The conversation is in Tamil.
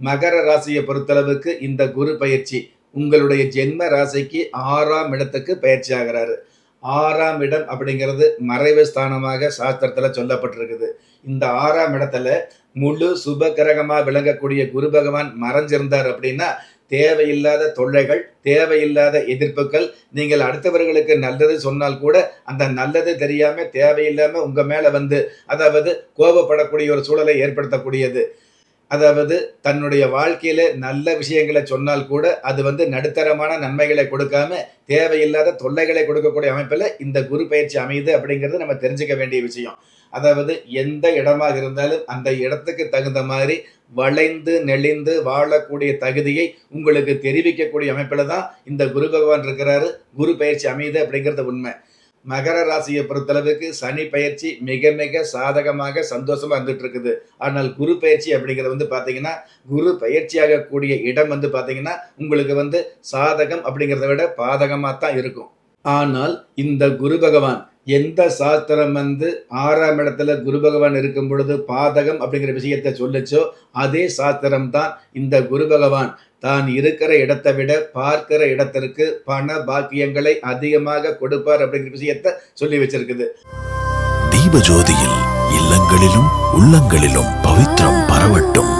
மகர ராசியை பொறுத்தளவுக்கு இந்த குரு பயிற்சி உங்களுடைய ஜென்ம ராசிக்கு 6ஆம் இடத்துக்கு பயிற்சி ஆகிறாரு. 6ஆம் இடம் அப்படிங்கிறது மறைவு ஸ்தானமாக சாஸ்திரத்துல சொல்லப்பட்டிருக்குது. இந்த 6ஆம் இடத்துல முழு சுப கிரகமா விளங்கக்கூடிய குரு பகவான் மறைஞ்சிருந்தார் அப்படின்னா, தேவையில்லாத தொல்லைகள், தேவையில்லாத எதிர்ப்புகள், நீங்கள் அடுத்தவர்களுக்கு நல்லது சொன்னால் கூட, அந்த நல்லது தெரியாம தேவையில்லாம உங்க மேல வந்து, அதாவது கோபப்படக்கூடிய ஒரு சூழலை ஏற்படுத்தக்கூடியது. அதாவது தன்னுடைய வாழ்க்கையில நல்ல விஷயங்களை சொன்னால் கூட, அது வந்து நடுத்தரமான நன்மைகளை கொடுக்காம, தேவையில்லாத தொல்லைகளை கொடுக்கக்கூடிய அமைப்பில இந்த குரு பயிற்சி அமையுது அப்படிங்கிறது நம்ம தெரிஞ்சுக்க வேண்டிய விஷயம். அதாவது எந்த இடமாக இருந்தாலும், அந்த இடத்துக்கு தகுந்த மாரி வளைந்து, நெளிந்து வாழக்கூடிய தகுதியை உங்களுக்கு தெரிவிக்கக்கூடிய அமைப்பில தான் இந்த குரு பகவான் இருக்கிறாரு. குரு பயிற்சி அமையுது அப்படிங்கிறது உண்மை. மகர ராசியை பொறுத்தளவுக்கு சனி பயிற்சி மிக மிக சாதகமாக சந்தோஷமா இருந்துட்டு இருக்குது. ஆனால் குரு பயிற்சி அப்படிங்கிறது வந்து பார்த்தீங்கன்னா, குரு பயிற்சியாகக்கூடிய இடம் வந்து பார்த்தீங்கன்னா, உங்களுக்கு வந்து சாதகம் அப்படிங்கிறத விட பாதகமா தான் இருக்கும். ஆனால் இந்த குரு பகவான் எந்த சாஸ்திரம் வந்து 6ஆம் இடத்துல குரு பகவான் இருக்கும் பொழுது பாதகம் அப்படிங்கிற விஷயத்த சொல்லுச்சோ, அதே சாஸ்திரம் தான் இந்த குரு பகவான் தான் இருக்கிற இடத்தை விட பார்க்கிற இடத்திற்கு பண பாக்கியங்களை அதிகமாக கொடுப்பார் அப்படிங்கிற விஷயத்த சொல்லி வச்சிருக்குது. தீபஜோதியில் இல்லங்களிலும் உள்ளங்களிலும் பவித்திரம் பரவட்டும்.